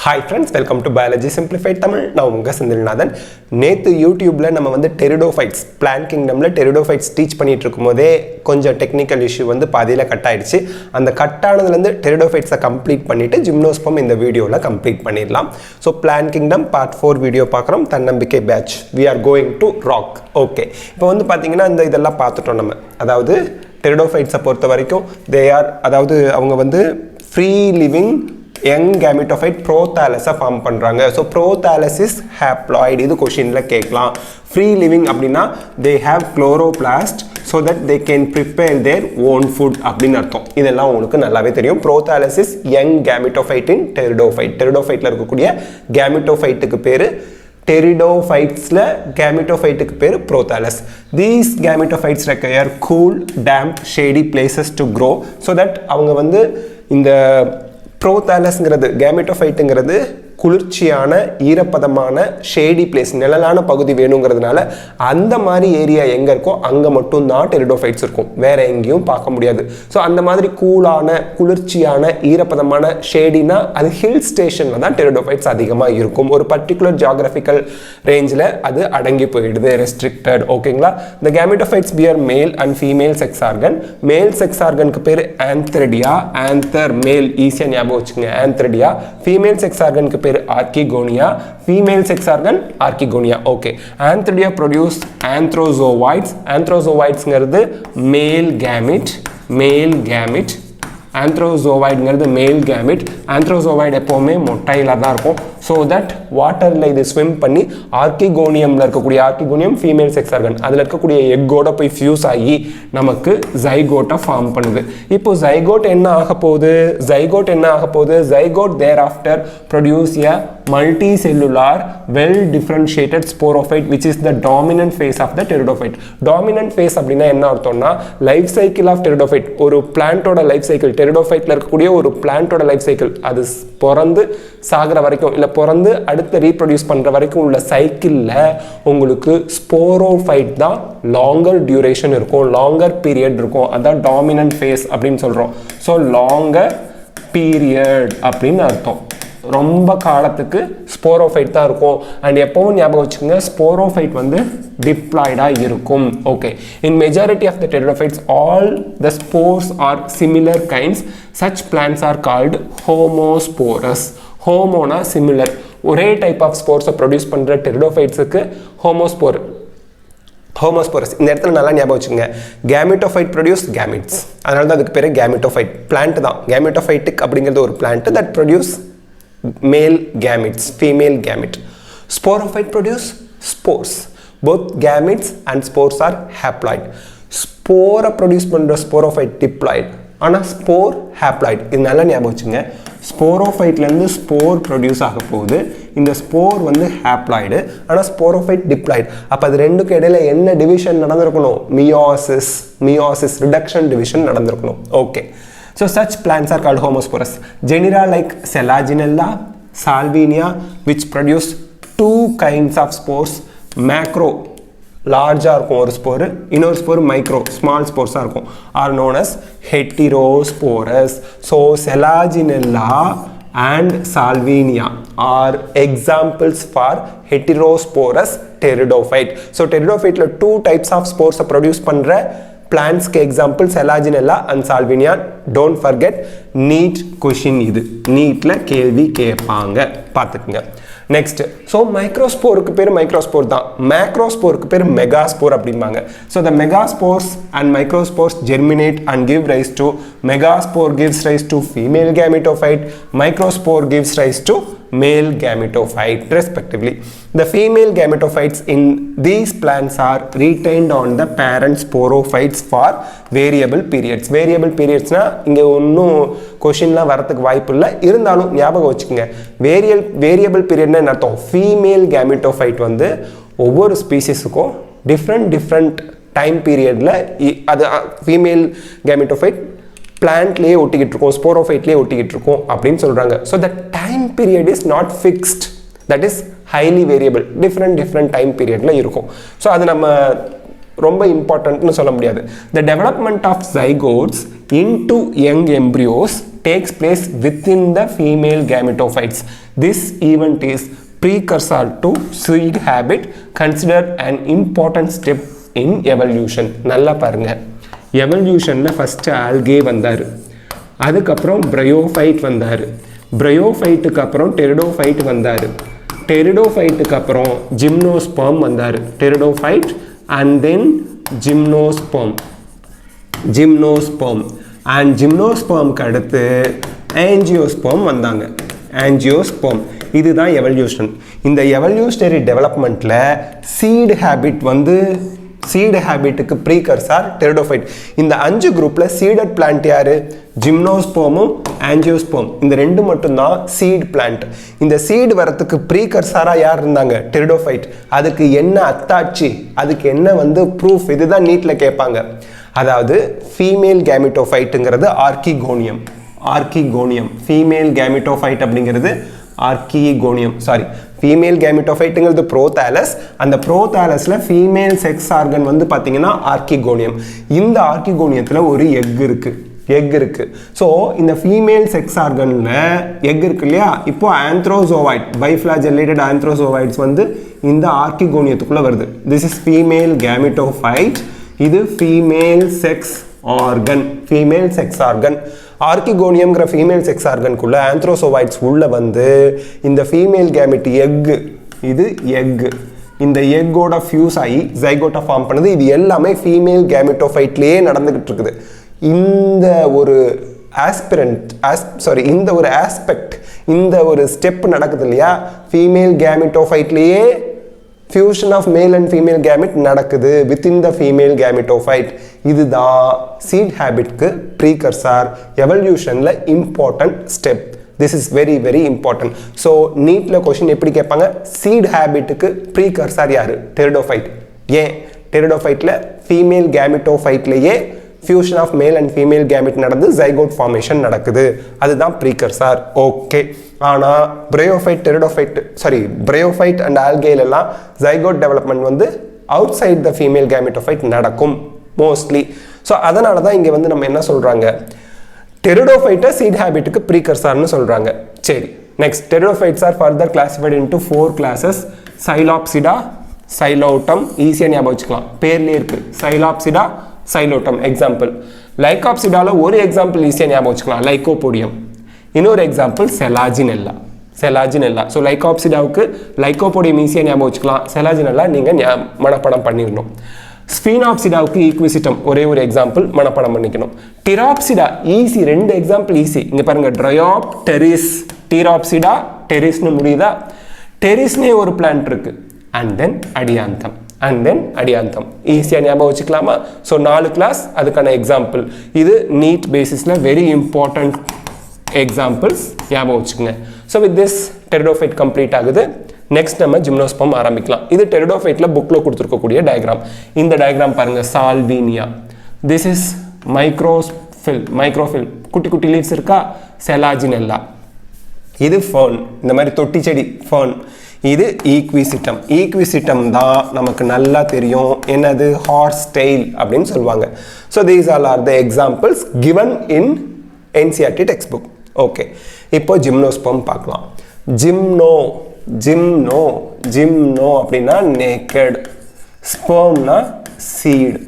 Hi friends, welcome to Biology Simplified Tamil. நான் உங்க செந்தில்நாதன். நேத்து YouTubeல நம்ம வந்து pteridophytes, plant kingdomல pteridophytes டீச் பண்ணிட்டு இருக்கும்போதே கொஞ்சம் டெக்னிக்கல் இஷ்யூ வந்து பாதியில கட் ஆயிடுச்சு. அந்த கட் ஆனதுல இருந்து pteridophytes கம்ப்ளீட் பண்ணிட்டு ஜிம்னோஸ்பம் இந்த வீடியோல கம்ப்ளீட் பண்ணிடலாம். So plant kingdom part 4 video பார்க்கறோம். தன்னம்பிக்கை batch. We are going to rock. Okay. இப்போ வந்து பாத்தீங்கன்னா இந்த இதெல்லாம் பார்த்துட்டோம் நம்ம. அதாவது pteridophytes பொறுத்த வரைக்கும் they are அதாவது அவங்க வந்து free living young gametophyte prothallus form பண்றாங்க. So prothallus is haploid. இது क्वेश्चनல கேட்கலாம். Free living அப்படினா they have chloroplast so that they can prepare their own food அப்படினு அர்த்தம். இதெல்லாம் உங்களுக்கு நல்லாவே தெரியும். Prothallus is young gametophyte in pteridophyte. Pteridophyteல இருக்கக்கூடிய gametophyteக்கு பேரு Pteridophytesல gametophyteக்கு பேரு prothallus. These gametophytes require cool, damp, shady places to grow so that அவங்க வந்து இந்த prothallus gametophyte குளிர்ச்சியான ஈரப்பதமான ஷேடி பிளேஸ் நிழலான பகுதி வேணுங்கிறதுனால அந்த மாதிரி ஏரியா எங்க இருக்கோ அங்க மட்டும் தான் டெரிடோஃபைட்ஸ் இருக்கும், வேற எங்கேயும் பார்க்க முடியாது. ஸோ அந்த மாதிரி கூலான குளிர்ச்சியான ஈரப்பதமான ஷேடினா அது ஹில் ஸ்டேஷன்ல தான் டெரிடோஃபைட்ஸ் அதிகமாக இருக்கும். ஒரு பர்டிகுலர் ஜியாகிரபிக்கல் ரேஞ்சில் அது அடங்கி போயிடுது, ரெஸ்ட்ரிக்டட். ஓகேங்களா? இந்த gametophytes bear male and female sex organ. Male sex ஆர்கனுக்கு பேர் ஆந்த்ரெடியா, ஆந்தர் மேல் ஈஸியா ஞாபகம் வச்சுங்க, ஆந்த்ரெடியா. ஃபீமேல் செக்ஸ் ஆர்கனுக்கு பேர் Archegonia. Female sex organ Archegonia. Okay. Antheridia produce anthrozoids. Anthrozoids male gamete. Anthrozoid male gamete. Anthrozoid எப்பவுமே மொட்டையில தான் இருக்கும். So that வாட்டர்ல இது ஸ்விம் பண்ணி ஆர்கிகோனியம்ல இருக்கக்கூடிய ஆர்கிகோனியம் ஃபீமேல் செக்ஸ் ஆர்கன் அதுல இருக்கக்கூடிய எக்கோட போய் ஃபியூஸ் ஆகி நமக்கு ஜைகோட்டை ஃபார்ம் பண்ணுது. இப்போ ஜைகோட் என்ன ஆக போகுது? Zygote thereafter produce a multicellular well differentiated sporophyte which is the dominant phase of the pteridophyte. Dominant phase அப்படினா என்ன அர்த்தம்னா லைஃப் சைக்கிள் ஆஃப் pteridophyte. ஒரு பிளான்ட்டோட லைஃப் சைக்கிள், pteridophyteல இருக்கக்கூடிய ஒரு பிளான்ட்டோட லைஃப் சைக்கிள், அது பிறந்து சாகர வரைக்கும் இல்ல பிறந்து அடுத்து ரீப்ரொடியூஸ் பண்ற வரைக்கும் உள்ள சைக்கிள்ல உங்களுக்கு ஸ்போரோஃபைட் தான் லாங்கர் டியூரேஷன் இருக்கும், லாங்கர் பீரியட் இருக்கும். அதான் டாமினன்ட் ஃபேஸ் அப்படின்னு சொல்றோம். ஸோ லாங்கர் பீரியட் அப்படின்னு அர்த்தம். ரொம்ப காலத்துக்கு ஸ்போரோஃபைட் தான் இருக்கும். அண்ட் எப்பவும் ஞாபகம் வச்சுக்கோங்க, ஸ்போரோஃபைட் வந்து டிப்ளாய்டா இருக்கும். Okay. In majority of the pteridophytes all the spores are similar kinds. Such plants are called homosporous. ஹோமோனா சிமிலர், ஒரே டைப் ஆஃப் ஸ்போர்ஸை ப்ரொடியூஸ் பண்ணுற டெரிடோஃபைட்ஸுக்கு ஹோமோஸ்போரஸ். இந்த இடத்துல நல்லா ஞாபகம் வச்சுங்க, கேமெட்டோஃபைட் ப்ரொடியூஸ் கேமிட்ஸ், அதனால தான் அதுக்கு பேர் கேமெட்டோஃபைட். பிளான்ட் தான் கேமெட்டோஃபைட்டிக் அப்படிங்கிறது ஒரு plant that produce male gametes, female gamete. Sporophyte produce spores. Both gametes and spores are haploid. ஸ்போரை ப்ரொடியூஸ் பண்ணுற ஸ்போரோஃபைட் டிப்ளாய்ட், ஆனால் ஸ்போர் ஹேப்ளாய்ட். இது நல்லா ஞாபகம் வச்சுங்க. ஸ்போரோஃபைட்லேருந்து ஸ்போர் ப்ரொடியூஸ் ஆக போகுது. இந்த ஸ்போர் வந்து ஹேப்ளாய்டு, ஆனால் ஸ்போரோஃபைட் டிப்ளாய்டு. அப்போ அது ரெண்டுக்கு இடையில என்ன டிவிஷன் நடந்திருக்கணும்? மியோசிஸ் ரிடக்ஷன் டிவிஷன் நடந்திருக்கணும். Okay. So such plants are called homosporous. Genera like Selaginella, Salvinia, which produce two kinds of spores. Macro, larger ஒரு ஸ்போர், இன்னொரு ஸ்போர் மைக்ரோ, ஸ்மால் ஸ்போர்ஸாக இருக்கும், R known as heterosporous. So Selaginella and Salvinia are examples for heterosporous pteridophyte. So pteridophyteல two types of spores produce பண்ற plants के example Selaginella and Salvinia. Don't forget, neat question இது, நீட்ல கேள்வி கேட்பாங்க, பார்த்துக்குங்க. Next. So மைக்ரோஸ்போருக்கு பேர் microspore தான், மேக்ரோஸ்போருக்கு பேர் megaspore அப்படிம்பாங்க. So the megaspores and microspores germinate and give rice to, megaspore gives rise to female gametophyte, microspore gives rise to male gametophyte respectively. The female gametophytes in these plants are retained on the parent sporophytes for variable periods. Variable periodsனா இங்க ஒன்றும் கொஷின்லாம் வரதுக்கு வாய்ப்பு இல்லை, இருந்தாலும் ஞாபகம் வச்சுக்கோங்க. Variable பீரியட்னா என்ன அர்த்தம்? ஃபீமேல் கேமெட்டோஃபைட் வந்து ஒவ்வொரு ஸ்பீசிஸுக்கும் டிஃப்ரெண்ட் டைம் பீரியடில் அது ஃபீமேல் கேமெட்டோஃபைட் பிளான்ட்லேயே ஒட்டிக்கிட்டு இருக்கும், ஸ்போரோஃபைட்லேயே ஒட்டிக்கிட்டு இருக்கும் அப்படின்னு சொல்கிறாங்க. So the time period is not fixed, that is highly variable. Different time பீரியடில் இருக்கும். ஸோ அது நம்ம ரொம்ப இம்பார்ட்டன்ட்னு சொல்ல முடியாது. The development of zygotes into young embryos takes place within the female gametophytes. This event is precursor to seed habit, considered an important step in evolution. நல்லா பாருங்க, எவல்யூஷன்ல ஃபர்ஸ்ட் ஆல்கே வந்தார், அதுக்கப்புறம் பிரையோஃபைட் வந்தார், பிரையோஃபைட்டுக்கு அப்புறம் டெரிடோஃபைட் வந்தார், டெரிடோஃபைட்டுக்கு அப்புறம் ஜிம்னோஸ்பெர்ம் வந்தார், pteridophyte and then gymnosperm and ஜிம்னோஸ்பெர்ம்க்கு அடுத்து ஆஞ்சியோஸ்பெர்ம் வந்தாங்க, ஆஞ்சியோஸ்பெர்ம். இதுதான் எவல்யூஷன். இந்த எவல்யூஷனரி டெவலப்மெண்ட்டில் சீடு ஹேபிட்டுக்கு ப்ரீகர்சர் டெரிடோஃபைட். இந்த 5 குரூப்பில் சீடட் பிளான்ட் யார்? ஜிம்னோஸ்பெர்மும் ஆஞ்சியோஸ்பெர்ம். இந்த 2 மட்டும்தான் சீட் பிளான்ட். இந்த சீடு வரத்துக்கு ப்ரீகர்சராக யார் இருந்தாங்க? டெரிடோஃபைட். அதுக்கு என்ன அத்தாட்சி, அதுக்கு என்ன ப்ரூஃப், இதுதான் நீட்டில் கேட்பாங்க. அதாவது ஃபீமேல் கேமிட்டோஃபைட்டுங்கிறது ஆர்கிகோனியம், ஃபீமேல் கேமிட்டோஃபைட் அப்படிங்கிறது ஆர்கிகோனியம், ஃபீமேல் கேமிட்டோஃபைட்டுங்கிறது ப்ரோதாலஸ். அந்த ப்ரோதாலஸில் ஃபீமேல் செக்ஸ் ஆர்கன் பார்த்தீங்கன்னா ஆர்கிகோனியம். இந்த ஆர்கிகோனியத்தில் ஒரு எக் இருக்கு. ஸோ இந்த ஃபீமேல் செக்ஸ் ஆர்கனில் எக் இருக்கு இல்லையா, இப்போ ஆந்த்ரோசோவைட், பைஃப்ளாஜெல்லேட்டட் ஆந்த்ரோசோவைட்ஸ் இந்த ஆர்கிகோனியத்துக்குள்ளே வருது. This is female gametophyte. இது ஃபீமேல் செக்ஸ் ஆர்கன். ஆர்கிகோனியம்ங்கிற ஃபீமேல் செக்ஸ் ஆர்கனுக்குள்ள ஆந்த்ரோசோவைட்ஸ் உள்ள இந்த ஃபீமேல் கேமெட் இது எக், இந்த எக்கோட ஃபியூஸ் ஆகி ஜைகோட்டா ஃபார்ம் பண்ணுது. இது எல்லாமே ஃபீமேல் கேமெட்டோஃபைட்லேயே நடந்துகிட்டு இருக்குது. இந்த ஒரு இந்த ஒரு ஸ்டெப் நடக்குது இல்லையா, female கேமெட்டோஃபைட்லேயே fusion of male and female gamete நடக்குது within the female gametophyte. இதுதான் seed habitக்கு precursor, evolutionல important step. This is very very important. So neatல question எப்படி கேட்பாங்க? seed habitக்கு precursor யாரு? Pteridophyte. ஏன் pteridophyteல female gametophyteலயே fusion of male and female gamete நடந்து zygote formation நடக்குது. அதுதான் precursor. Okay. ஆனால் பிரையோஃபைட் அண்ட் ஆல்கேலாம் zygote development out the female gametophyte நடக்கும் மோஸ்ட்லி. ஸோ அதனால தான் இங்கே நம்ம என்ன சொல்கிறாங்க, டெரிடோஃபைட்டை சீட் ஹேபிட்டுக்கு ப்ரீகர்சர்னு சொல்கிறாங்க. சரி, next pteridophytes R further classified into 4 classes. சைலாப்சிடா, Psilotum, ஈஸியாக ஞாபகம் வச்சுக்கலாம், பேர்லேயே இருக்குது சைலாப்சிடா, சைலோட்டம். எக்ஸாம்பிள் லைகாப்சிடாவில் ஒரு எக்ஸாம்பிள் ஈஸியாக ஞாபகம் வச்சுக்கலாம், லைகோபோடியம். இன்னொரு எக்ஸாம்பிள் செலாஜினெல்லா. ஸோ லைகாப்சிடாவுக்கு லைகோபோடியம் ஈஸியாக ஞாபகம் வச்சுக்கலாம், செலாஜினெல்லா நீங்கள் மனப்படம் பண்ணிடணும். ஸ்பீனாப்சிடாவுக்கு ஈக்விசிட்டம் ஒரே ஒரு எக்ஸாம்பிள் மனப்படம் பண்ணிக்கணும். டிராப்சிடா ஈஸி, 2 எக்ஸாம்பிள் ஈஸி. இங்கே பாருங்கள், ட்ரையாப்டெரிஸ், டிராப்சிடா டெரிஸ்னு முடியுதா, டெரிஸ்னே ஒரு பிளான்ட் இருக்குது. அண்ட் தென் அடியாந்தம் ஈஸியாக ஞாபகம் வச்சுக்கலாமா? ஸோ 4 கிளாஸ், அதுக்கான எக்ஸாம்பிள். இது நீட் பேசிஸில் வெரி இம்பார்ட்டன்ட் எக்ஸாம்பிள்ஸ் ஞாபகம் வச்சுக்கோங்க. So with this pteridophyte complete ஆகுது. நெக்ஸ்ட் நம்ம ஜிம்னோஸ்பெர்ம் ஆரம்பிக்கலாம். இது டெரிடோஃபைட்டில் புக்கில் கொடுத்துருக்கக்கூடிய டயக்ராம். இந்த டயக்ராம் பாருங்கள், சால்வினியா. திஸ் இஸ் மைக்ரோஃபில், குட்டி குட்டி லீவ்ஸ் இருக்கா, செலாஜினெல்லா. இது ஃபர்ன், இந்த மாதிரி தொட்டி செடி ஃபர்ன். இது ஈக்விசிட்டம் தான் நமக்கு நல்லா தெரியும், என்னது ஹார்ஸ் டெயில் அப்படின்னு சொல்லுவாங்க. So these all R the examples given in NCERT textbook. Okay, இப்போ ஜிம்னோஸ்பெர்ம் பார்க்கலாம். ஜிம்னோ அப்படின்னா நேக்கட், ஸ்பெர்ம்னா சீடு.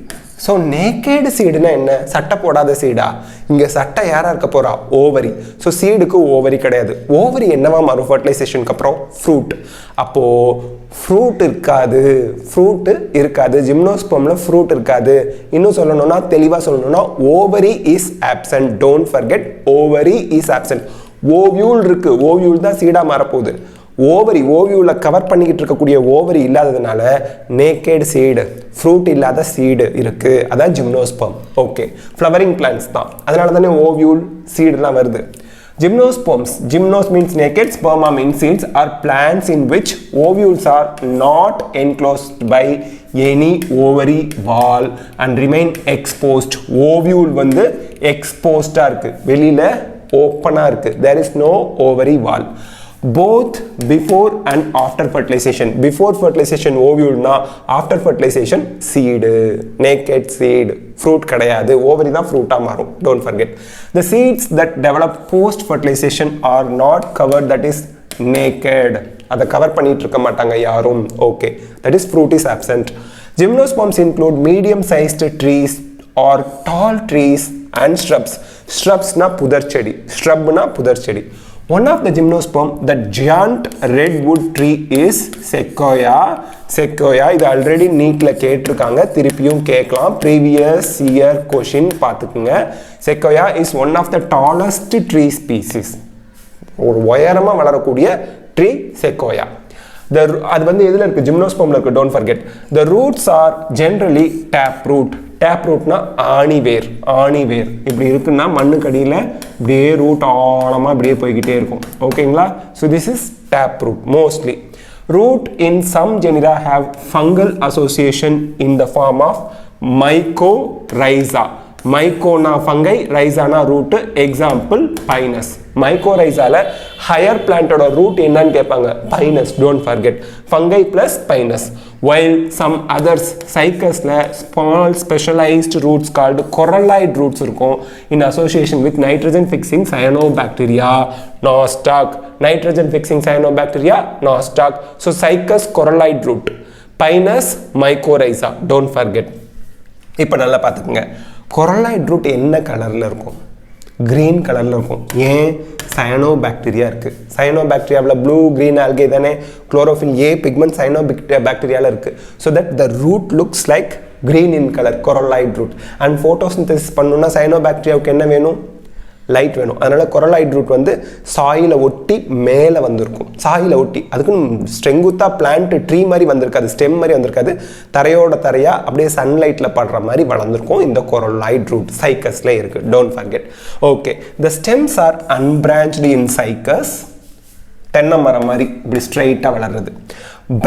ஸோ நேக்கேடு சீடுனா என்ன? சட்டை போடாத சீடா? இங்கே சட்டை யாராக இருக்க போகிறா? ஓவரி. ஸோ சீடுக்கு ஓவரி கிடையாது. ஓவரி என்னவா மாறும் ஃபர்டிலைசேஷனுக்கு அப்புறம்? ஃப்ரூட். அப்போது ஃப்ரூட் இருக்காது ஜிம்னோஸ்பெர்மில், ஃப்ரூட் இருக்காது. இன்னும் சொல்லணும்னா, தெளிவாக சொல்லணும்னா, ovary is absent. Don't forget, ovary is absent. Ovule இருக்கு, ஓவியூல் தான் சீடாக மாறப்போகுது. ஓவியூவில் கவர் பண்ணிக்கிட்டு இருக்கக்கூடிய ஓவரி இல்லாததுனால நேக்கேடு சீடு, ஃப்ரூட் இல்லாத சீடு இருக்குது. அதான் ஜிம்னோஸ்பெர்ம். ஓகே, ஃப்ளவரிங் பிளான்ட்ஸ் தான், அதனால தானே ஓவியூல் சீடுலாம் வருது. Gymnosperms. Gymnos means naked, sperma means seeds, are plants in which ovules are not enclosed by any ovary wall and remain exposed. Ovule exposed இருக்கு, வெளியில ஓப்பனா இருக்கு. There is no ovary wall. both before and after fertilization. Before fertilization ovule na, after fertilization seed, naked seed, fruit kadayadu, ovary da fruit ah marum, don't forget. The seeds that develop post fertilization are not covered, that is naked, அதை cover பண்ணிட்டு இருக்க மாட்டாங்க யாரும். Okay, that is fruit is absent. Gymnosperms include medium sized trees or tall trees and shrubs. Shrubs na pudar chedi, shrub na pudar chedi. One of the gymnosperm, the giant redwood tree is sequoia. Sequoia இது already நீட்ல கேட்டிருக்காங்க, திருப்பியும் கேட்கலாம். previous year question பார்த்துக்குங்க. Sequoia is one of the tallest tree species. ஒரு உயரமா வளரக்கூடிய tree sequoia. அது வந்து எதில் இருக்குது? ஜிம்னோஸ்பர்ம்ல இருக்குது, don't forget. The roots are generally tap root. Tap ரூட்னா ஆணிவேர். ஆணிவேர் இப்படி இருக்குன்னா மண்ணுக்கடியில் இப்படியே ரூட் ஆழமாக இப்படியே போய்கிட்டே இருக்கும். ஓகேங்களா? So this is tap root mostly. Root in some genera have fungal association in the form of mycorrhiza. மைக்கோனா ஃபங்கை, ரைசானா ரூட்டு. Example Pinus. மைக்கோரைசால ஹையர் பிளான்ட்டோட ரூட் என்னன்னு கேட்பாங்க, Pinus, don't forget. Fungi plus Pinus. While some others சைக்கஸ்ல small specialised roots called coralloid roots இருக்கும் in association with nitrogen fixing cyanobacteria, Nostoc. Nitrogen fixing cyanobacteria, Nostoc. So Cycas coralloid root, Pinus mycorrhiza, don't forget. இப்போ நல்லா பார்த்துக்குங்க, coralloid root என்ன கலரில் இருக்கும்? Green கலரில் இருக்கும். ஏன்? சயனோபாக்டீரியா இருக்குது. சயனோபாக்டீரியாவில் ப்ளூ க்ரீன் ஆல்கே தானே. குளோரோஃபில் ஏ பிக்மெண்ட் சயனோபாக்டீரியாவில் இருக்குது. So that the root looks like green in colour, coralloid root. And photosynthesis பண்ணணுன்னா சயனோபாக்டீரியாவுக்கு என்ன வேணும்? லைட் வேணும். அதனால் கொரலாய்ட் ரூட் வந்து சாயில ஒட்டி மேலே வந்திருக்கும். சாயில ஒட்டி, அதுக்குன்னு ஸ்ட்ரெங்குத்தாக பிளான்ட் ட்ரீ மாதிரி வந்திருக்காது, ஸ்டெம் மாதிரி வந்திருக்காது. தரையோட தரையாக அப்படியே சன்லைட்டில் படுற மாதிரி வளர்ந்துருக்கும். இந்த கொரலாய்ட் ரூட் சைக்கஸில் இருக்குது, don't forget. Okay, the stems are unbranched in Cycas. தென்னை மரம் மாதிரி இப்படி ஸ்ட்ரெயிட்டாக வளர்றது.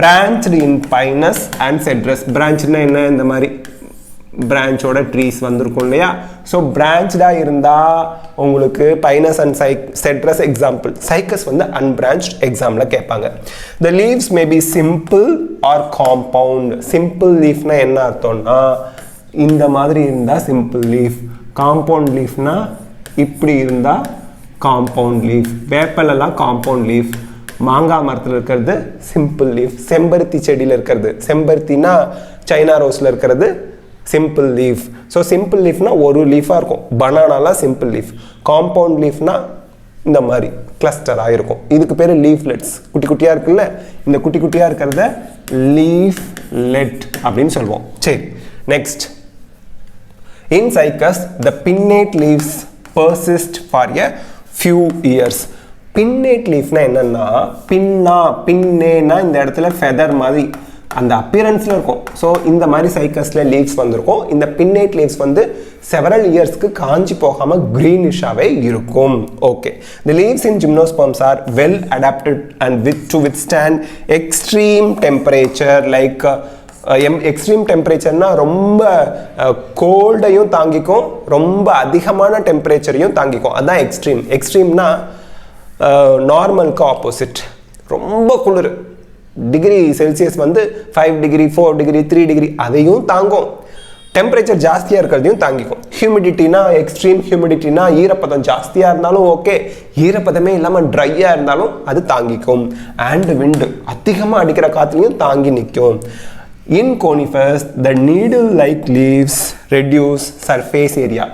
Branched in Pinus and Cedrus. பிரான்ச்னா என்ன? இந்த மாதிரி பிரான்ச்சோட ட்ரீஸ் வந்திருக்கும் இல்லையா? ஸோ பிரான்ச்டாக இருந்தால் உங்களுக்கு Pinus and Cedrus example. Cycas வந்து அன்பிரான்ச்ட் எக்ஸாம்பிளில் கேட்பாங்க. The leaves may be simple or compound. Simple லீஃப்னா என்ன அர்த்தம்னா இந்த மாதிரி இருந்தால் சிம்பிள் லீஃப். காம்பவுண்ட் லீஃப்னா இப்படி இருந்தால் காம்பவுண்ட் லீஃப். வேப்பலெல்லாம் காம்பவுண்ட் லீஃப். மாங்காய் மரத்தில் இருக்கிறது சிம்பிள் லீஃப். செம்பருத்தி செடியில் இருக்கிறது, செம்பருத்தினா சைனா ரோஸில் இருக்கிறது சிம்பிள் லீஃப். ஸோ சிம்பிள் லீஃப்னா ஒரு லீஃபாக இருக்கும். பனானாலாம் சிம்பிள் லீஃப். காம்பவுண்ட் லீஃப்னா இந்த மாதிரி கிளஸ்டராக இருக்கும். இதுக்கு பேர் லீஃப்லெட்ஸ். குட்டி குட்டியாக இருக்குல்ல, இந்த குட்டி குட்டியாக இருக்கிறத லீஃப்லெட் அப்படின்னு சொல்லுவோம். சரி, next. In Cycas the pinnate leaves persist for a few years. Pinnate லீஃப்னா என்னன்னா, பின்னேனா இந்த இடத்துல ஃபெதர் மாதிரி அந்த அப்பியரன்ஸில் இருக்கும். ஸோ இந்த மாதிரி சைக்கஸில் லீவ்ஸ் வந்திருக்கும். இந்த பின்னேட் லீவ்ஸ் வந்து செவரல் இயர்ஸ்க்கு காஞ்சி போகாமல் க்ரீனிஷாகவே இருக்கும். Okay, the leaves in gymnosperms are well adapted and to withstand extreme temperature. Like extreme டெம்பரேச்சர்னா ரொம்ப கோல்டையும் தாங்கிக்கும், ரொம்ப அதிகமான டெம்பரேச்சரையும் தாங்கிக்கும். அதுதான் எக்ஸ்ட்ரீம். எக்ஸ்ட்ரீம்னா நார்மலுக்கு ஆப்போசிட். ரொம்ப குளிர் டிகிரி செல்சியஸ் வந்து 5 டிகிரி 4 டிகிரி 3 டிகிரி அதையும் தாங்கும். டெம்பரேச்சர் ஜாஸ்தியாக இருக்கிறதையும் தாங்கிக்கும். ஹியூமிடிட்டினா, எக்ஸ்ட்ரீம் ஹியூமிடிட்டினா ஈரப்பதம் ஜாஸ்தியாக இருந்தாலும் ஓகே, ஈரப்பதமே இல்லாமல் ட்ரையாக இருந்தாலும் அது தாங்கிக்கும். அண்ட் விண்டு அதிகமாக அடிக்கிற காற்றுலையும் தாங்கி நிற்கும். In conifers the needle like leaves reduce surface area.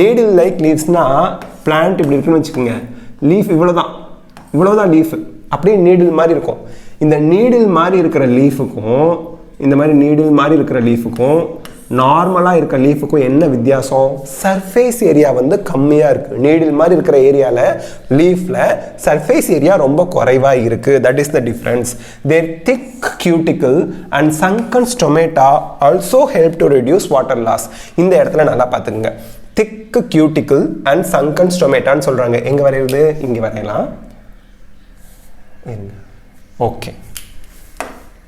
Needle like லீவ்ஸ்னா பிளான்ட் இப்படி இருக்குன்னு வச்சுக்கோங்க. லீஃப் இவ்வளோதான் லீஃப், அப்படியே நீடில் மாதிரி இருக்கும். இந்த நீடில் மாதிரி இருக்கிற லீஃபுக்கும் இந்த மாதிரி நீடில் மாதிரி இருக்கிற லீஃபுக்கும் நார்மலாக இருக்கிற லீஃபுக்கும் என்ன வித்தியாசம்? சர்ஃபேஸ் ஏரியா வந்து கம்மியாக இருக்குது. நீடில் மாதிரி இருக்கிற ஏரியாவில் லீஃபில் சர்ஃபேஸ் ஏரியா ரொம்ப குறைவாக இருக்குது. That is the difference. Their thick cuticle and sunken stomata also help to reduce water loss. இந்த இடத்துல நல்லா பார்த்துக்குங்க. திக் கியூட்டிக்கல் அண்ட் சங்கன் ஸ்டொமேட்டான்னு சொல்கிறாங்க. எங்கே வரையுது? இங்கே வரையலாம். Okay,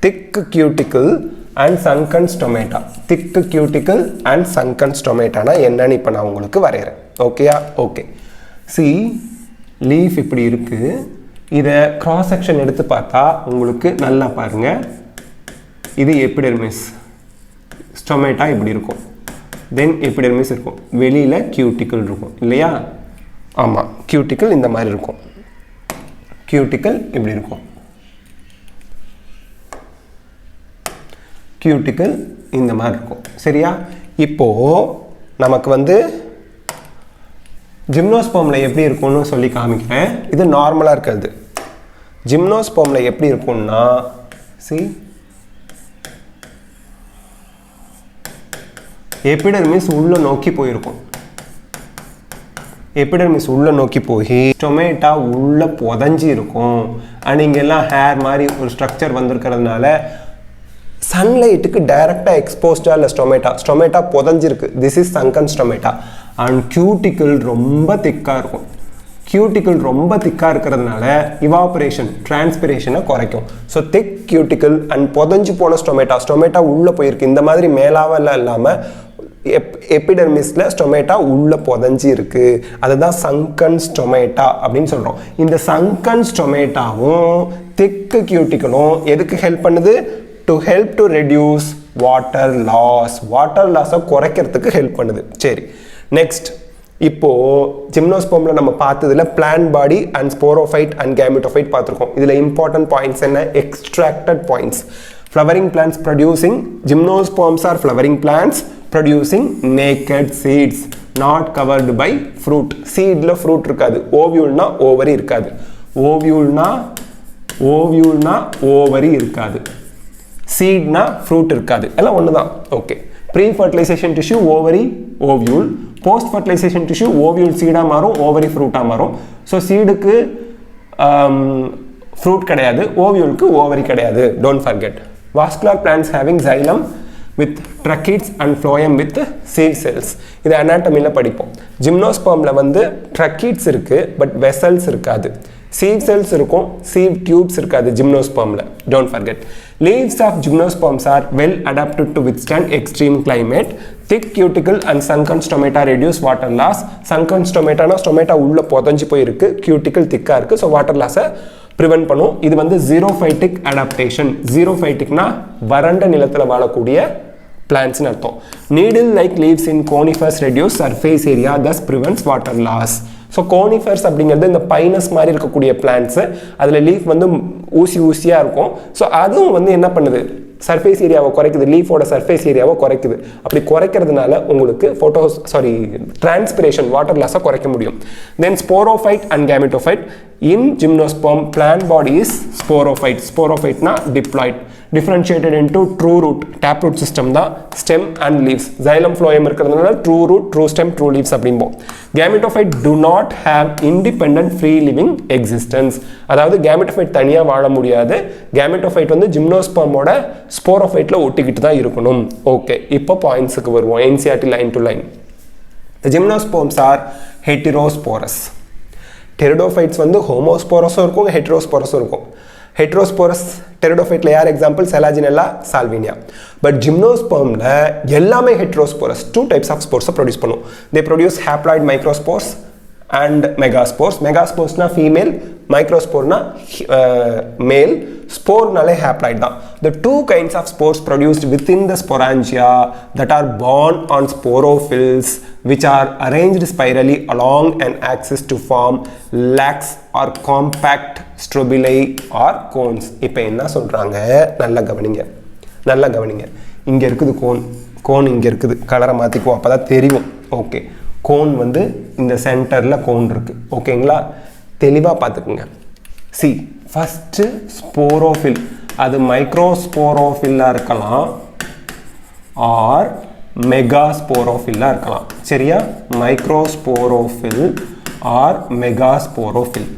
thick cuticle and sunken stomata. Thick cuticle and sunken ஸ்டொமேட்டானா என்னன்னு இப்போ நான் உங்களுக்கு வரைகிறேன். ஓகேயா? ஓகே, சி லீஃப் இப்படி இருக்குது, இதை கிராஸ் செக்ஷன் எடுத்து பார்த்தா உங்களுக்கு நல்லா பாருங்கள், இது எபிடெர்மிஸ், ஸ்டொமேட்டா இப்படி இருக்கும், தென் எபிடெர்மிஸ் இருக்கும், வெளியில் கியூட்டிக்கல் இருக்கும் இல்லையா? ஆமாம், கியூட்டிக்கல் இந்த மாதிரி இருக்கும், கியூட்டிக்கல் இப்படி இருக்கும், கியூட்டிக்கல் இந்த மாதிரி இருக்கும். சரியா? இப்போது நமக்கு வந்து ஜிம்னோஸ்பெர்மில் எப்படி இருக்கும்னு சொல்லி காமிக்கிறேன். இது நார்மலாக இருக்கிறது. ஜிம்னோஸ்பெர்மில் எப்படி இருக்கும்னா, எபிடெர்மிஸ் உள்ள நோக்கி போயிருக்கும், எபிடெர்மிஸ் உள்ள நோக்கி போய் ஸ்டொமேட்டா உள்ள புதஞ்சி இருக்கும். அண்ட் இங்கெல்லாம் ஹேர் மாதிரி ஒரு ஸ்ட்ரக்சர் வந்திருக்கிறதுனால சன்லைட்டுக்கு டைரக்டாக எக்ஸ்போஸ்டாக இல்லை ஸ்டொமேட்டா புதஞ்சிருக்கு. This is sunken stomata. And cuticle ரொம்ப திக்காக இருக்கும். கியூட்டிக்கல் ரொம்ப திக்காக இருக்கிறதுனால இவாபரேஷன், டிரான்ஸ்பிரேஷனை குறைக்கும். ஸோ திக் கியூட்டிக்கல் அண்ட் புதஞ்சு போன ஸ்டொமேட்டா உள்ளே போயிருக்கு. இந்த மாதிரி மேலாவெல்லாம் இல்லாமல் எபிடெர்மிஸில் ஸ்டொமேட்டா உள்ளே புதஞ்சி இருக்குது. அதுதான் சங்கன் ஸ்டொமேட்டா அப்படின்னு சொல்கிறோம். இந்த சங்கன் ஸ்டொமேட்டாவும் திக்கு கியூட்டிக்கலும் எதுக்கு ஹெல்ப் பண்ணுது? To help to reduce water loss. Water லாஸை குறைக்கிறதுக்கு ஹெல்ப் பண்ணுது. சரி, நெக்ஸ்ட் இப்போது ஜிம்னோஸ்பெர்மில் நம்ம பார்த்ததில் plant body and sporophyte and gametophyte பார்த்துருக்கோம். இதில் இம்பார்ட்டன்ட் பாயிண்ட்ஸ் என்ன? Extracted points. Flowering plants producing, gymnosperms are flowering plants producing naked seeds not covered by fruit. சீடில் ஃப்ரூட் இருக்காது. ஓவியூல்னா ஓவரி இருக்காது. ஓவியூல்னா ஓவரி இருக்காது. சீட்னா ஃப்ரூட் இருக்காது. எல்லாம் ஒன்று தான். Okay. Pre fertilisation tissue ovary ovule, post fertilisation tissue ovule சீடாக மாறும், ஓவரி ஃப்ரூட்டாக மாறும். ஸோ சீடுக்கு ஃப்ரூட் கிடையாது, ஓவியூலுக்கு ஓவரி கிடையாது. Don't forget. Vascular plants having xylem with tracheids and phloem with sieve cells. இது அனாட்டமியில் படிப்போம். ஜிம்னோஸ்பெர்மில் வந்து ட்ரக்கீட்ஸ் இருக்குது, பட் வெசல்ஸ் இருக்காது. சீட் செல்ஸ் இருக்கும், சீட் டியூப்ஸ் இருக்காது ஜிம்னோஸ்பெர்மில். Don't forget. Leaves of gymnosperms are well adapted to withstand extreme climate. Thick cuticle and sunken stomata reduce water loss. Sunken stomata na stomata உள்ள புதஞ்சு போயிருக்கு, cuticle திக்கா இருக்கு. So water லாஸை prevent பண்ணும். இது வந்து ஜீரோஃபைட்டிக் அடாப்டேஷன். ஜீரோஃபைட்டிக்னா வறண்ட நிலத்தில் வாழக்கூடிய பிளான்ட்ஸ்னு அர்த்தம். Needle like leaves in conifers reduce surface area, thus prevents water loss. So conifers அப்படிங்கிறது இந்த பைனஸ் மாதிரி இருக்கக்கூடிய பிளான்ட்ஸு. அதில் லீஃப் வந்து ஊசியாக இருக்கும். ஸோ அதுவும் வந்து என்ன பண்ணுது? சர்ஃபேஸ் ஏரியாவை குறைக்குது, லீஃபோட சர்ஃபேஸ் ஏரியாவை குறைக்குது. அப்படி குறைக்கிறதுனால உங்களுக்கு டிரான்ஸ்பிரேஷன், வாட்டர் லாஸை குறைக்க முடியும். Then sporophyte and gametophyte. In gymnosperm plant body is sporophyte. ஸ்போரோஃபைட்னா diploid. differentiated into true root, taproot system தான் stem and leaves. xylem phloem இருக்கிறதுனால true root, true stem, true leaves அப்படிம்போம். Gametophyte do not have independent free living existence. அதாவது gametophyte தனியா வாழ முடியாது. gametophyte வந்து ஜிம்னோஸ்பெர்மோட ஸ்போரோஃபைட்ல ஒட்டிக்கிட்டு தான் இருக்கணும். ஓகே, இப்போ பாயிண்ட்ஸுக்கு வருவோம். NCERT line to line. The gymnosperms are heterosporous. Pteridophytes வந்து ஹோமோஸ்போரஸும் இருக்கும், ஹெட்ரோஸ்போரஸும் இருக்கும். Heterosporous pteridophyte யார் எக்ஸாம்பிள்? Selaginella, Salvinia. பட் ஜிம்னோஸ்பெர்மில் எல்லாமே heterosporous. 2 types of spores produce பண்ணும். They produce haploid microspores and megaspores. Megasporesனா ஃபீமேல், மைக்ரோஸ்போர்னா மேல், ஸ்போர்னாலே haploid தான். The 2 kinds of spores produced within the sporangia that are borne on sporophylls which are arranged spirally along an axis to form lax or compact strobili or cones. இப்போ என்ன சொல்கிறாங்க? நல்லா கவனிங்க. இங்கே இருக்குது கோன் இங்கே இருக்குது. கலரை மாற்றிக்குவோம், அப்போ தான் தெரியும். ஓகே, கோன் வந்து இந்த சென்டரில் கோன் இருக்குது. ஓகேங்களா? தெளிவாக பார்த்துக்குங்க. சி, ஃபஸ்ட்டு ஸ்போரோஃபில், அது மைக்ரோஸ்போரோஃபில்லாக இருக்கலாம் ஆர் மெகாஸ்போரோஃபில்லாக இருக்கலாம். சரியா? Microsporophyll R megasporophyll.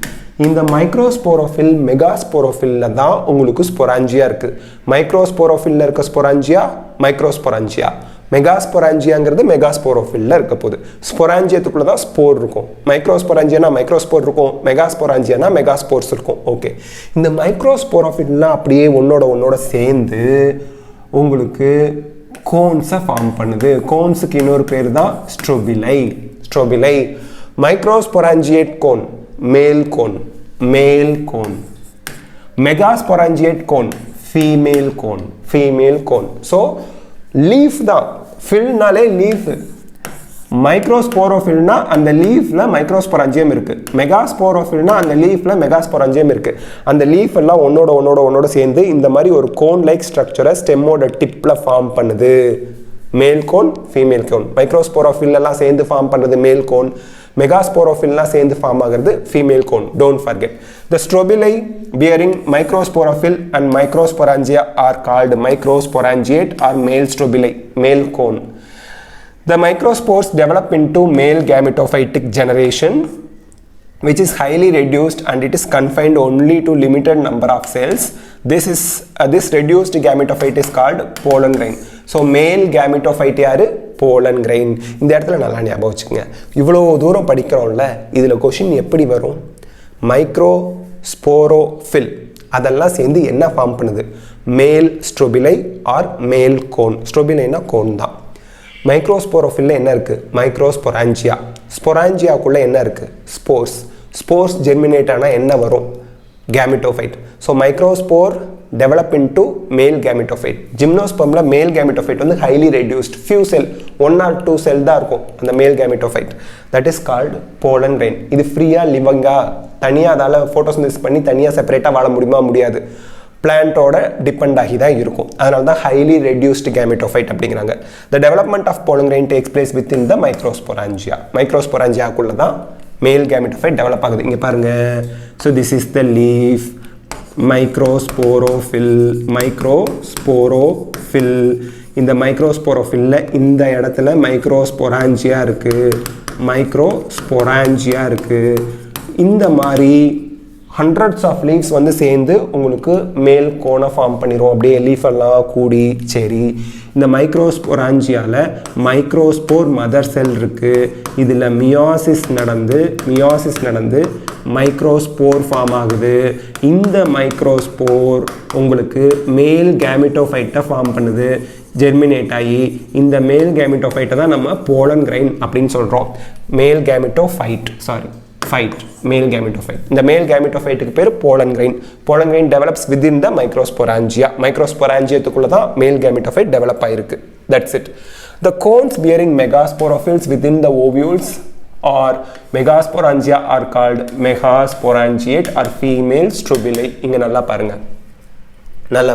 இந்த மைக்ரோஸ்போரோஃபில் மெகாஸ்போரோஃபில்ல தான் உங்களுக்கு ஸ்பொராஞ்சியா இருக்குது. மைக்ரோஸ்போரோஃபில்ல இருக்க ஸ்பொராஞ்சியா மைக்ரோஸ்பொராஞ்சியா, மெகாஸ்பொராஞ்சியாங்கிறது மெகாஸ்போரோஃபில்ல இருக்க போகுது. ஸ்பொராஞ்சியத்துக்குள்ள தான் ஸ்போர் இருக்கும். மைக்ரோஸ்பொராஞ்சியானா மைக்ரோஸ்போர் இருக்கும், மெகாஸ்பொராஞ்சியானா மெகாஸ்போர்ஸ் இருக்கும். ஓகே, இந்த மைக்ரோஸ்போரோஃபில்லாம் அப்படியே ஒன்னோட சேர்ந்து உங்களுக்கு கோன்ஸை ஃபார்ம் பண்ணுது. கோன்ஸுக்கு இன்னொரு பேர் தான் ஸ்ட்ரோபிலை. மைக்ரோஸ்பொராஞ்சியேட் கோன் மேல் cone, male cone. Megasporangiate cone, female cone. Female cone. So leaf தான் ஃபில்னாலே லீஃப். மைக்ரோஸ்போரோஃபில்னா அந்த லீஃப்ல மைக்ரோஸ்பொராஞ்சியம் இருக்கு. மெகாஸ்போரோஃபில்னா அந்த லீஃப்ல மெகாஸ்பொராஞ்சியம் இருக்கு. அந்த லீஃப் எல்லாம் ஒன்னோட சேர்ந்து இந்த மாதிரி ஒரு கோன் லைக் ஸ்ட்ரக்சரை ஸ்டெம்மோட டிப்ல ஃபார்ம் பண்ணுது. மேல் கோன், ஃபீமேல் கோன். மைக்ரோஸ்போரோஃபில் எல்லாம் சேர்ந்து ஃபார்ம் பண்றது மேல் கோன். மெகாஸ்போரோஃபில்லாம் சேர்ந்து ஃபார்ம் ஆகிறது female cone. Don't forget. The strobili bearing microsporophyll and microsporangia are called microsporangiate or male strobili, male cone. The microspores develop into male gametophytic generation, which is highly reduced and it is confined only to limited number of cells. This reduced gametophyte is called pollen grain. So male gametophyte யாரு? pollen grain. இந்த இடத்துல நல்லா ஞாபகம் வச்சுக்கங்க. இவ்வளோ தூரம் படிக்கிறோம்ல, இதில் question எப்படி வரும்? மைக்ரோஸ்போரோஃபில் அதெல்லாம் சேர்ந்து என்ன ஃபார்ம் பண்ணுது? மேல் ஸ்ட்ரோபிலை ஆர் மேல் கோன். ஸ்ட்ரோபிலைனா கோன் தான். மைக்ரோஸ்போரோஃபில்ல என்ன இருக்குது? மைக்ரோஸ்பொராஞ்சியா. ஸ்பொராஞ்சியாக்குள்ளே என்ன இருக்குது? ஸ்போர்ஸ். ஸ்போர்ஸ் ஜெர்மினேட் ஆனால் என்ன வரும்? Gametophyte. So microspore develop into male gametophyte. Gymnospermல male gametophyte வந்து highly reduced, few cell, 1 or 2 cell தான் இருக்கும் அந்த male gametophyte. That is called pollen grain. இது ஃப்ரீயா லிவங்கா தனியாக அதால் ஃபோட்டோசிந்தசிஸ் பண்ணி தனியாக செப்பரேட்டாக வாழ முடியாது. பிளான்ட்டோட டிபெண்ட் ஆகி தான் இருக்கும். அதனால தான் ஹைலி ரெடியூஸ்டு கேமெட்டோஃபைட் அப்படிங்கிறாங்க. The development of pollen grain takes place within the microsporangia. மைக்ரோஸ்பொராஞ்சியாக்குள்ள தான் மேல் கேமெட்டோஃபைட் டெவலப் ஆகுது. இங்கே பாருங்க. So this is the leaf. Microsporophyll. இந்த மைக்ரோஸ்போரோஃபில்ல இந்த இடத்துல மைக்ரோஸ்பொராஞ்சியா இருக்கு. இந்த மாதிரி hundreds of leaves வந்து சேர்ந்து உங்களுக்கு மேல் கோனை ஃபார்ம் பண்ணிரும். அப்படியே லீஃப் எல்லாம் கூடி சரி. இந்த மைக்ரோஸ்பொராஞ்சியால மைக்ரோஸ்போர் மதர் செல் இருக்கு. இதில் மியாசிஸ் நடந்து மைக்ரோஸ்போர் ஃபார்ம் ஆகுது. இந்த மைக்ரோஸ்போர் உங்களுக்கு மேல் கேமிட்டோஃபைட்டை ஃபார்ம் பண்ணுது. ஜெர்மினேட் ஆகி இந்த மேல் கேமிட்டோஃபைட்டை தான் நம்ம போலன் கிரைன் அப்படின்னு சொல்கிறோம். மேல் gametophyte. இந்த மேல் gametophyteக்கு பேர் pollen grain. Pollen grain develops within the microsporangia. மைக்ரோஸ்பொராஞ்சியத்துக்குள்ள தான் மேல் gametophyte develop ஆயிருக்கு. That's it. The cones bearing megasporophylls within the ovules or megasporangia are called megasporangiate or female strobili. இங்க நல்லா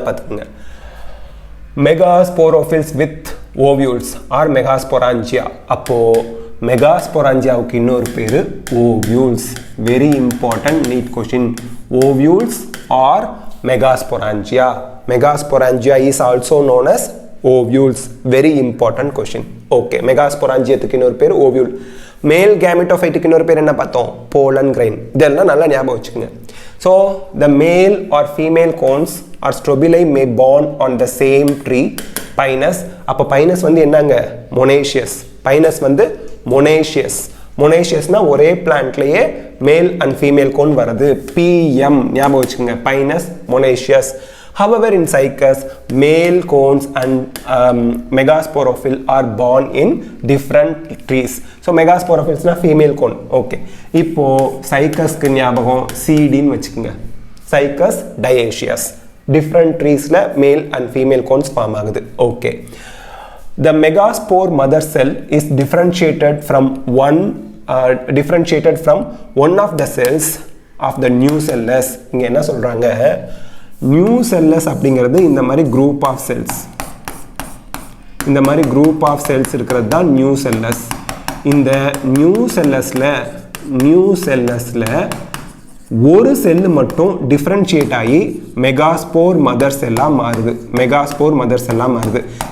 பார்த்துக்கங்க. Megasporophylls with ovules or megasporangia. அப்போ மெகாஸ்பொராஞ்சியாவுக்கு இன்னொரு பேர் ovules. Very important NEET question. Ovules are megasporangia. Megasporangia is also known as ovules. Very important question. Okay, மெகாஸ்பொராஞ்சியத்துக்கு இன்னொரு பேர் ஓவியூல். மேல் கேமிட்டோஃபைட்டுக்கு இன்னொரு பேர் என்ன பார்த்தோம்? Pollen grain. இதெல்லாம் நல்லா ஞாபகம் வச்சுக்கோங்க. So the male or female cones or strobili may born on the same tree. Pinus. அப்போ பைனஸ் வந்து என்னங்க? மொனேஷியஸ். பைனஸ் வந்து மொனேஷியஸ்னா ஒரே பிளான்ட்லயே மேல் அண்ட் ஃபீமேல் கோன் வருது. PM ஞாபகம் வச்சுக்கோங்க. Pinus, monoecious. However, in Cycas, male cones and megasporophyll are born in different trees. So megasporophylls na female cone. Okay. இப்போ Cycasக்கு ஞாபகம் CD ன்னு வச்சுக்கோங்க. Cycas dioecious. Different treesல male and female cones form ஆகுது. Okay. The megaspore mother cell is differentiated from one of the cells of the new cellus. இங்க என்ன சொல்றாங்க? New செல்லஸ் அப்படிங்கிறது இந்த மாதிரி குரூப் ஆஃப் செல்ஸ் இருக்கிறது தான் நியூ செல்லஸ். இந்த நியூ செல்லஸ்ல ஒரு செல்லு மட்டும் டிஃப்ரென்ஷியேட் ஆகி மெகாஸ்போர் மதர் செல்லாக மாறுது.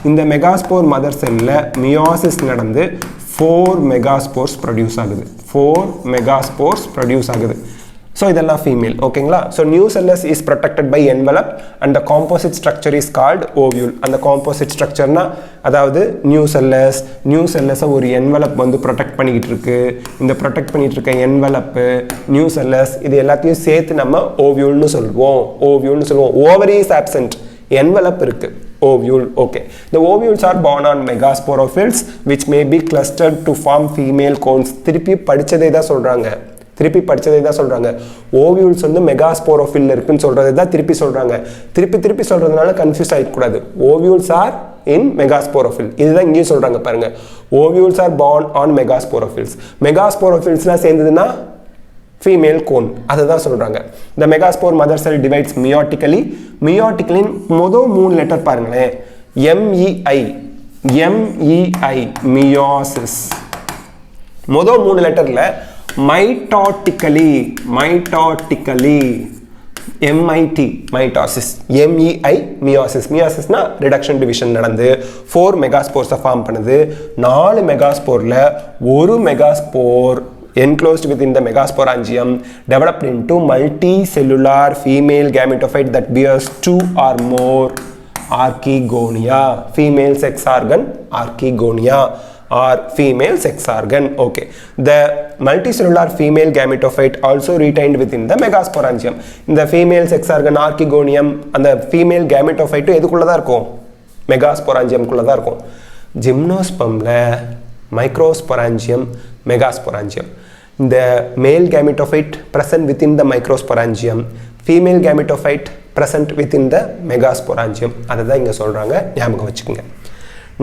இந்த மெகாஸ்போர் மதர் செல்லில் மியாசிஸ் நடந்து 4 மெகாஸ்போர்ஸ் ப்ரொடியூஸ் ஆகுது. ஸோ இதெல்லாம் ஃபீமேல். ஓகேங்களா? So nucellus is protected by envelope and the composite structure is called ovule. அந்த காம்போசிட் ஸ்ட்ரக்சர்னா அதாவது நியூ செல்லஸை ஒரு என்வலப் வந்து ப்ரொடெக்ட் பண்ணிக்கிட்டு இருக்கு. இந்த ப்ரொடெக்ட் பண்ணிட்டு இருக்க என்வலப்பு, நியூ செல்லஸ், இது எல்லாத்தையும் சேர்த்து நம்ம ஓவியூல்னு சொல்லுவோம். ஓவரி இஸ் ஆப்சென்ட், என்வலப் இருக்கு. ovule. Okay, the ovules are born on megasporophylls which may be clustered to form female cones. திருப்பி படிச்சதே தான் சொல்றாங்க. திருப்பி படிச்சதே தான் சொல்றாங்க. ஓவியூல்ஸ் வந்து மெகாஸ்போரோஃபில் இருக்குன்னு சொல்றது தான் திருப்பி சொல்றாங்க. திருப்பி சொல்றதுனால கன்ஃபியூஸ் ஆகிக்க கூடாது. Ovules R in megasporophyll. இதுதான் இங்கேயும் சொல்றாங்க பாருங்க. Ovules are born on megasporophylls. Megasporophylls சேர்ந்ததுன்னா female cone. அதுதான் சொல்றாங்க. The megaspore mother cell divides meiotically. Meiotically மொதல் 3 லெட்டர் பாருங்களேன். MEI meiosis. மொதல் 3 லெட்டர்ல mitotically MIT mitosis, MEI meiosis. Meiosis na reduction division நடந்து 4 megaspores ஃபார்ம் பண்ணுது. 4 megasporல ஒரு megaspore enclosed within the megasporangium developed into multicellular female gametophyte that bears 2 or more archegonia. Female sex organ archegonia or female sex organ. Okay, the multicellular female gametophyte also retained within the megasporangium. இந்த female sex organ archegonium அந்த female gametophyte எதுக்குள்ள தான் இருக்கும்? megasporangium குள்ள தான் இருக்கும். gymnospermல microsporangium megasporangium. இந்த male gametophyte present within the microsporangium, female gametophyte present within the megasporangium. அதுதான் இங்க சொல்றாங்க, ஞாபகம் வச்சுக்கோங்க.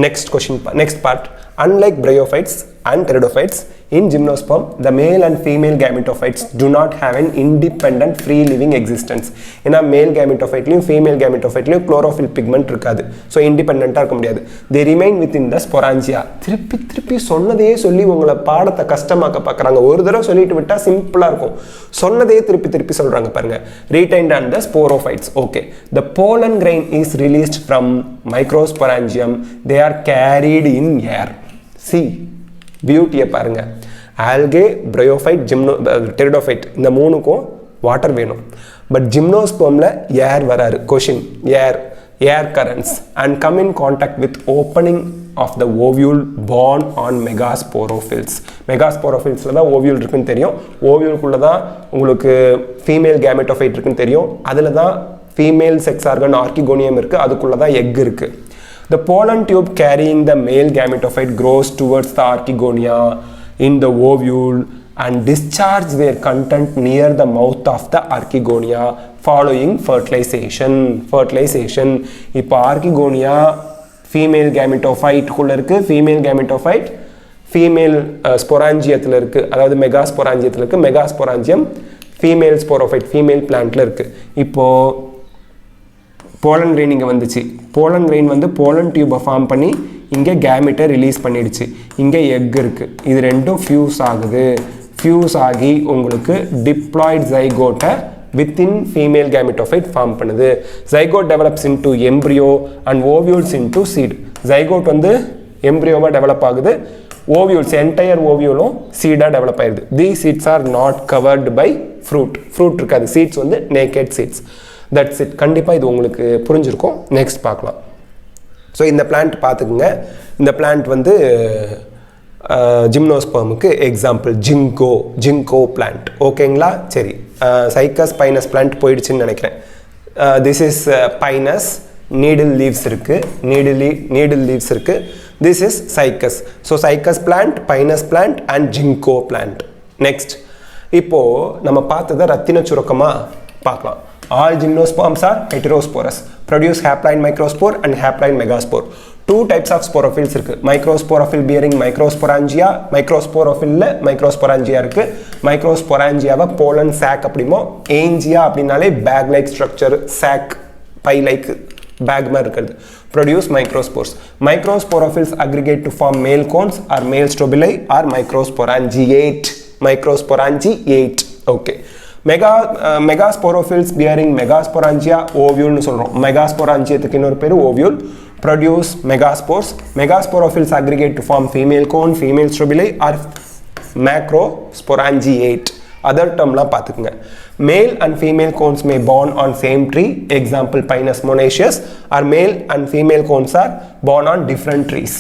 Next question, next part. Unlike bryophytes and pteridophytes, in gymnosperm, the male and female gametophytes do not have an independent free living existence. ஏன்னா male gametophyteலையும் female gametophyteலையும் chlorophyll pigment இருக்காது. So independent-ஆ இருக்க முடியாது. They remain within the sporangia. திருப்பி சொன்னதே சொல்லி உங்களை பாடத்தை கஷ்டமாக்க பார்க்குறாங்க. ஒரு தடவை சொல்லிட்டு விட்டா சிம்பிளாக இருக்கும். சொன்னதே திருப்பி சொல்கிறாங்க பாருங்க. Retained on the sporophytes. Okay. The pollen grain is released from microsporangium. They are carried in air. See, பியூட்டியை பாருங்க. ஆல்கே, பிரையோஃபைட், pteridophyte இந்த மூணுக்கும் வாட்டர் வேணும். பட் ஜிம்னோஸ்பெர்மில் ஏர் வராரு. கொஷின், air currents and come in contact with opening of the ovule born on megasporophylls. மெகாஸ்போரோஃபில்ஸில் தான் ovule இருக்குன்னு தெரியும். ஓவியூலுக்குள்ளே தான் உங்களுக்கு ஃபீமேல் கேமெட்டோஃபைட் இருக்குன்னு தெரியும். அதில் தான் ஃபீமேல் செக்ஸ் ஆர்கன் ஆர்கிகோனியம் இருக்குது. அதுக்குள்ளே தான் எக் இருக்குது. The pollen tube carrying the male gametophyte grows towards the archegonia in the ovule and discharge their content near the mouth of the archegonia following fertilization. இப்போ archegonia female gametophyte குள்ள இருக்கு. female gametophyte female sporangiaத்தில் இருக்கு. அதாவது megasporangiaத்தில் இருக்கு. megasporangium female sporophyte female plantல இருக்கு. இப்போ pollen grain இங்கே வந்துச்சு. போலன் கிரெயின் வந்து போலன் டியூபை ஃபார்ம் பண்ணி இங்கே கேமெட்டை ரிலீஸ் பண்ணிடுச்சு. இங்கே எக் இருக்குது. இது ரெண்டும் ஃபியூஸ் ஆகுது. ஃபியூஸ் ஆகி உங்களுக்கு டிப்ளாய்ட் ஜைகோட்டை வித்தின் ஃபீமேல் கேமெட்டோஃபைட் ஃபார்ம் பண்ணுது. Zygote develops into embryo and ovules into seed. Zygote வந்து எம்ப்ரியோவாக டெவலப் ஆகுது. ஓவியூல்ஸ் என்டையர் ஓவியூலும் சீடாக டெவலப் ஆயிடுது. These seeds are not covered by fruit இருக்காது. சீட்ஸ் வந்து நேக்கட் சீட்ஸ். That's it. கண்டிப்பாக இது உங்களுக்கு புரிஞ்சிருக்கும். நெக்ஸ்ட் பார்க்கலாம். ஸோ இந்த பிளான்ட் பார்த்துக்குங்க. இந்த பிளான்ட் வந்து ஜிம்னோஸ்பெர்முக்கு எக்ஸாம்பிள் ஜிங்கோ பிளான்ட். ஓகேங்களா? சரி, சைக்கஸ் பைனஸ் பிளான்ட் போயிடுச்சுன்னு நினைக்கிறேன். This is Pinus, needle leaves இருக்குது. நீடில் லீவ்ஸ் இருக்குது. This is Cycas. So Cycas plant, Pinus plant and Ginkgo plant. Next, இப்போது நம்ம பார்த்ததை ரத்தின சுருக்கமாக பார்க்கலாம். All gymnosperms are heterosporous, produce haploid microspore and haploid megaspore. Two types of sporophylls இருக்கு. Microsporophyll bearing microsporangia, microsporophyll microsporangia இருக்கு. Microsporangiaவை pollen sac அப்படிமோ, angia அப்படினாலே bag like structure, sac pie like bag மாதிரி இருக்கிறது. Produce microspores. Microsporophylls aggregate to form male cones or male strobili or microsporangiate. Okay. Megasporophylls bearing megasporangia ovule னு சொல்றோம். megasporangiaத்துக்கு இன்னொரு பேரு ovule. Produce megaspores. Megasporophylls aggregate to form female cone, female strobili or macrosporangiate. Other termலாம் பார்த்துக்குங்க. Male and female cones may born on same tree. Example Pinus monaceus. Or male and female cones are born on different trees.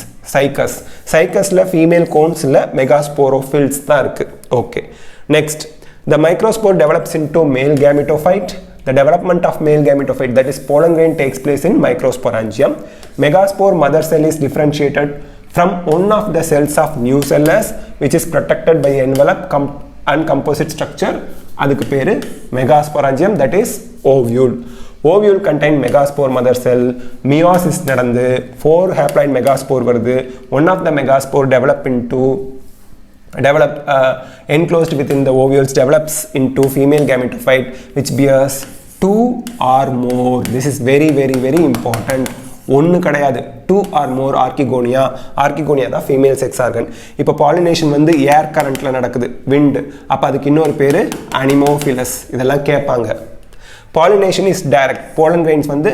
Cycasல female conesல megasporophylls தான் இருக்கு. Okay. Next, the microspore develops into male gametophyte. The development of male gametophyte, that is pollen grain, takes place in microsporangium. Megaspore mother cell is differentiated from one of the cells of nucellus, which is protected by envelope and composite structure அதுக்கு பேரு megasporangium, that is ovule. Ovule contain megaspore mother cell, meiosis நடந்து 4 haploid megaspore வருது. One of the megaspore enclosed within the ovules develops into female gametophyte which bears 2 or more. This is very very very important. ஒன்று கிடையாது, 2 or more archegonia. Archegonia தான் female sex organ. இப்போ pollination வந்து ஏர் கரண்ட்டில் நடக்குது, விண்டு. அப்போ அதுக்கு இன்னொரு பேர் அனிமோஃபிலஸ். இதெல்லாம் கேட்பாங்க. Pollination is direct. Pollen grains வந்து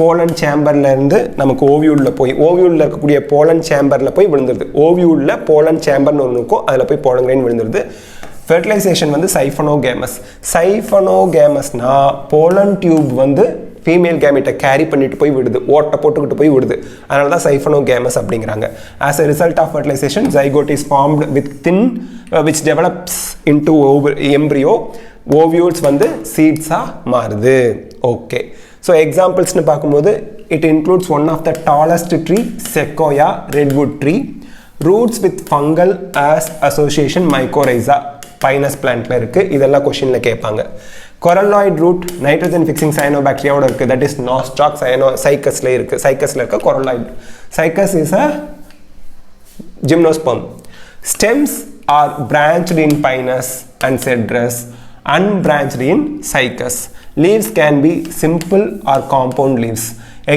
போலன் சேம்பரில் இருந்து நமக்கு ஓவியூலில் போய், ஓவியூலில் இருக்கக்கூடிய போலன் சேம்பரில் போய் விழுந்துருது. ஓவியூலில் போலன் சேம்பர்னு ஒன்று இருக்கும், அதில் போய் போலன் கிரெயின் விழுந்துருது. ஃபெர்டிலைசேஷன் வந்து சைஃபனோகேமஸ். சைஃபனோகேமஸ்னா போலன் டியூப் வந்து ஃபீமேல் கேமெட்டை கேரி பண்ணிட்டு போய் விடுது, ஓட்டை போட்டுக்கிட்டு போய் விடுது. அதனால தான் சைஃபனோகேமஸ் அப்படிங்கிறாங்க. As a result of fertilisation zygote is formed within which develops into embryo. Ovules வந்து சீட்ஸாக மாறுது. ஓகே, ஸோ எக்ஸாம்பிள்ஸ்னு பார்க்கும்போது it includes one of the tallest tree Sequoia, redwood tree. Roots with fungal as association mycorrhiza, Pinus பிளான்ட்ல இருக்குது. இதெல்லாம் கொஷினில் கேட்பாங்க. கொரலாய்ட் ரூட் நைட்ரஜன் ஃபிக்ஸிங் சயனோபாக்டீரியாவோட இருக்குது, தட் இஸ் நாஸ்டாக் சைக்கஸில் இருக்குது. சைக்கஸில் இருக்க coralloid. Cycas is a gymnosperm. Stems are branched in Pinus and Cedrus, unbranched in Cycas. Leaves can be simple or compound leaves.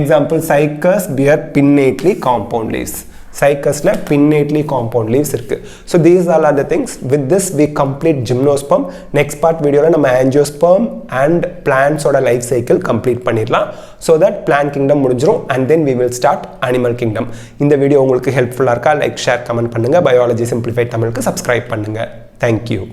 Example, Cycas bear pinnately compound leaves. Cycasல pinnately compound leaves இருக்கு. So these all are the things. With this we complete gymnosperm. Next part videoல நம்ம angiosperm and plants ஓட life cycle complete பண்ணிடலாம். So that plant kingdom முடிஞ்சிரும் and then we will start animal kingdom. இந்த video உங்களுக்கு ஹெல்ப்ஃபுல்லாக இருக்கா? Like, share, comment பண்ணுங்க. Biology simplified தமிழுக்கு சப்ஸ்கிரைப் பண்ணுங்க. Thank you.